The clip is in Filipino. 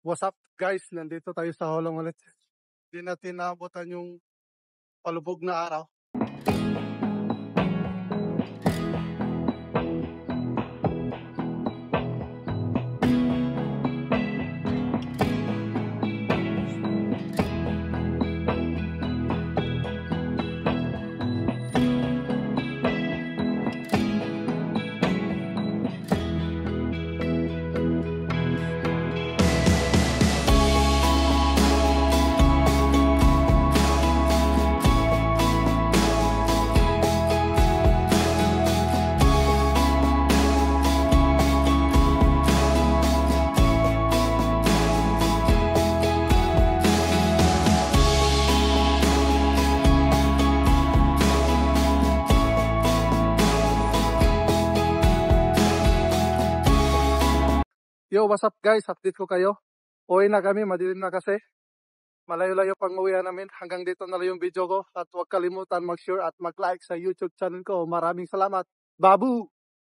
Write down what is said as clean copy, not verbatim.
What's up guys? Nandito tayo sa Holong ulit. Hindi natin naabutan yung palubog na araw. Yo, what's up guys? Update ko kayo. Uwi na kami, madilim na kasi. Malayo-layo pang uwi namin. Hanggang dito na lang yung video ko. At huwag kalimutan mag-share at mag-like sa YouTube channel ko. Maraming salamat. Babu!